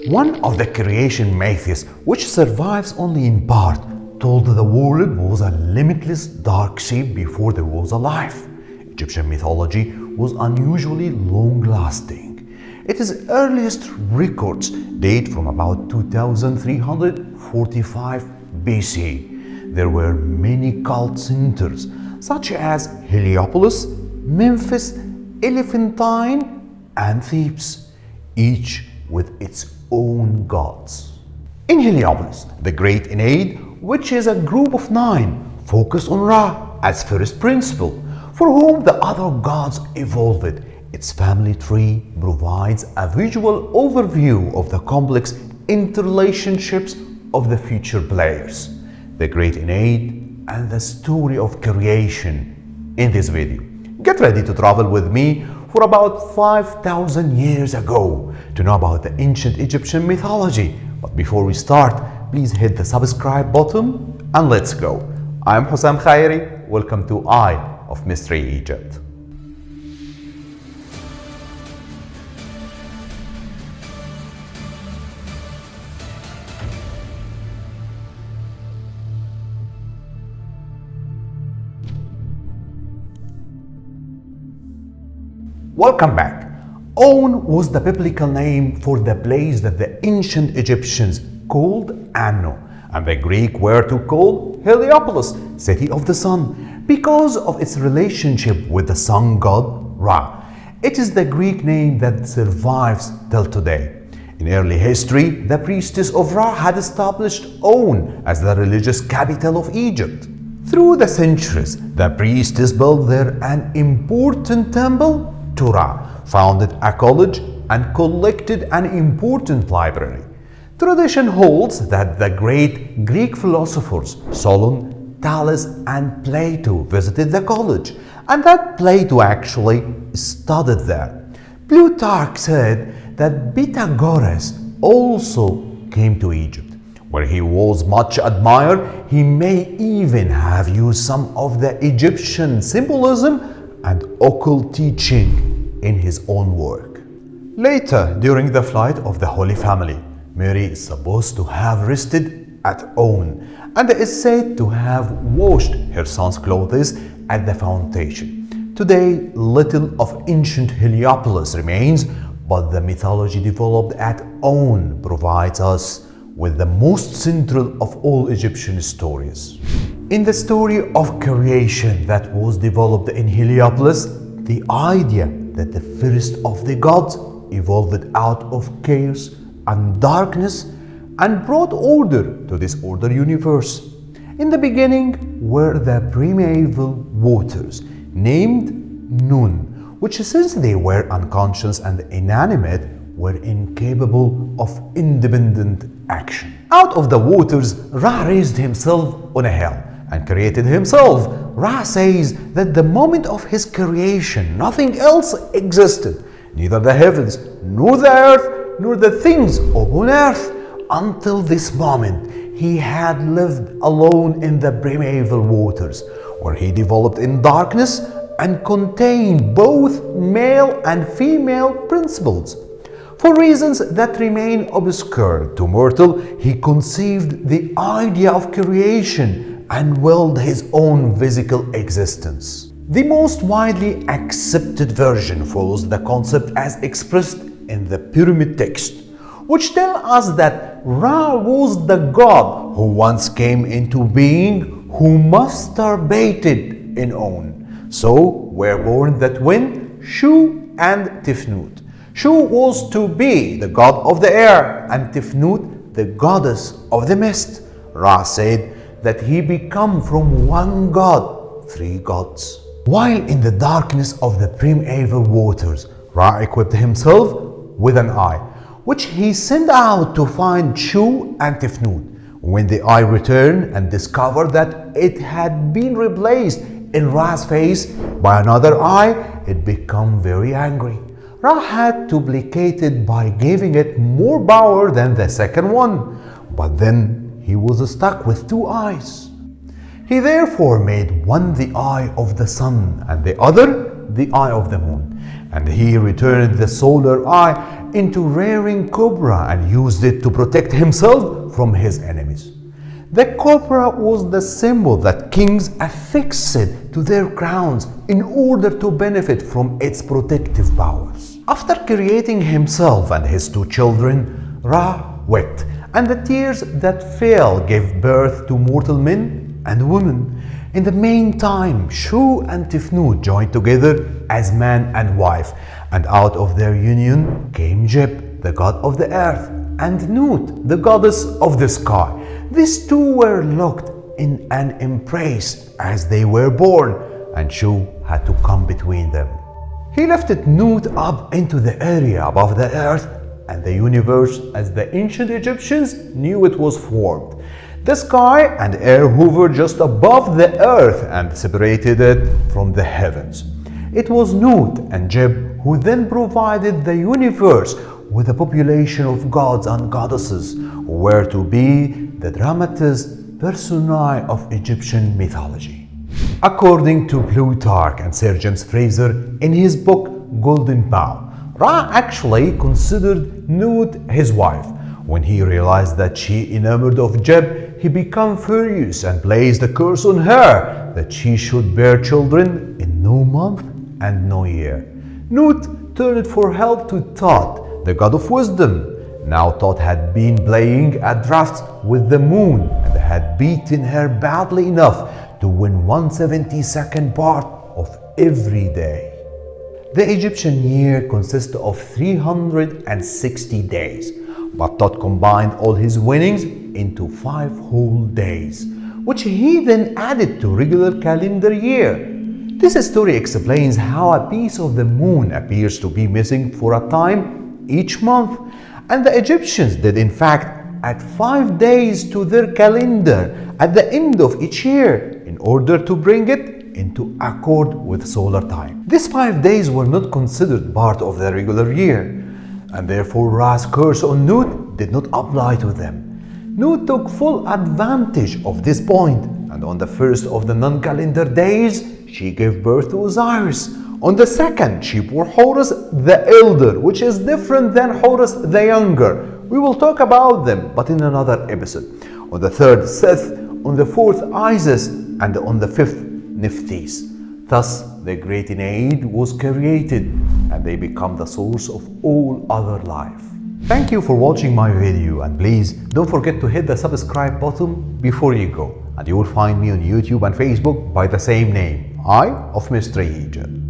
One of the creation myths, which survives only in part, told the world was a limitless dark shape before there was a life. Egyptian mythology was unusually long-lasting. Its earliest records date from about 2345 BC. There were many cult centers such as Heliopolis, Memphis, Elephantine, and Thebes, each with its own gods. In Heliopolis, the great Ennead, which is a group of 9, focused on Ra as first principle, for whom the other gods evolved. Its family tree provides a visual overview of the complex interrelationships of the future players, the great Ennead, and the story of creation in this video. Get ready to travel with me for about 5,000 years ago to know about the ancient Egyptian mythology. But before we start, please hit the subscribe button and let's go. I'm Mohamed Khairy. Welcome to Eye of Mystery Egypt. Welcome back. On was the biblical name for the place that the ancient Egyptians called Anno, and the Greek were to call Heliopolis, city of the sun, because of its relationship with the sun god Ra. It is the Greek name that survives till today. In early history, the priestess of Ra had established On as the religious capital of Egypt. Through the centuries, the priestess built there an important temple to Ra, founded a college, and collected an important library. Tradition holds that the great Greek philosophers Solon, Thales, and Plato visited the college, and that Plato actually studied there. Plutarch said that Pythagoras also came to Egypt, where he was much admired. He may even have used some of the Egyptian symbolism and occult teaching in his own work. Later, during the flight of the Holy Family, Mary is supposed to have rested at On, and is said to have washed her son's clothes at the fountain. Today, little of ancient Heliopolis remains, but the mythology developed at On provides us with the most central of all Egyptian stories. In the story of creation that was developed in Heliopolis, the idea that the first of the gods evolved out of chaos and darkness and brought order to this ordered universe. In the beginning were the primeval waters, named Nun, which since they were unconscious and inanimate, were incapable of independent action. Out of the waters, Ra raised himself on a hill and created himself. Ra says that the moment of his creation, nothing else existed, neither the heavens, nor the earth, nor the things upon earth. Until this moment, he had lived alone in the primeval waters, where he developed in darkness and contained both male and female principles. For reasons that remain obscure to mortal, he conceived the idea of creation and willed his own physical existence. The most widely accepted version follows the concept as expressed in the pyramid text, which tell us that Ra was the god who once came into being, who masturbated in On. So were born the twin Shu and Tefnut. Shu was to be the god of the air, and Tefnut the goddess of the mist. Ra said that he become from one god, 3 gods. While in the darkness of the primeval waters, Ra equipped himself with an eye, which he sent out to find Shu and Tefnut. When the eye returned and discovered that it had been replaced in Ra's face by another eye, it became very angry. Ra had to placate it by giving it more power than the second one, but then he was stuck with 2 eyes. He therefore made one the eye of the sun and the other the eye of the moon, and he returned the solar eye into rearing cobra and used it to protect himself from his enemies. The cobra was the symbol that kings affixed to their crowns in order to benefit from its protective powers. After creating himself and his two children, Ra wept, and the tears that fell gave birth to mortal men and women. In the meantime, Shu and Tefnut joined together as man and wife, and out of their union came Geb, the god of the earth, and Nut, the goddess of the sky. These two were locked in an embrace as they were born, and Shu had to come between them. He lifted Nut up into the area above the earth and the universe as the ancient Egyptians knew it was formed. The sky and air hovered just above the earth and separated it from the heavens. It was Nut and Geb who then provided the universe with a population of gods and goddesses who were to be the dramatized personae of Egyptian mythology. According to Plutarch and Sir James Frazer in his book Golden Bough, Ra actually considered Nut his wife. When he realized that she enamored of Geb, he became furious and placed a curse on her that she should bear children in no month and no year. Nut turned for help to Thoth, the god of wisdom. Now Thoth had been playing at drafts with the moon and had beaten her badly enough to win 1/72nd part of every day. The Egyptian year consists of 360 days, but Thoth combined all his winnings into 5 whole days, which he then added to regular calendar year. This story explains how a piece of the moon appears to be missing for a time each month, and the Egyptians did in fact add 5 days to their calendar at the end of each year in order to bring it into accord with solar time. These 5 days were not considered part of the regular year, and therefore Ra's curse on Nut did not apply to them. Nut took full advantage of this point, and on the first of the non-calendar days, she gave birth to Osiris. On the second, she bore Horus the Elder, which is different than Horus the Younger. We will talk about them, but in another episode. On the third, Seth. On the fourth, Isis. And on the fifth, Nephthys. Thus, the great Ennead was created, and they become the source of all other life. Thank you for watching my video, and please don't forget to hit the subscribe button before you go. And you will find me on YouTube and Facebook by the same name, Eye of Mystery Egypt.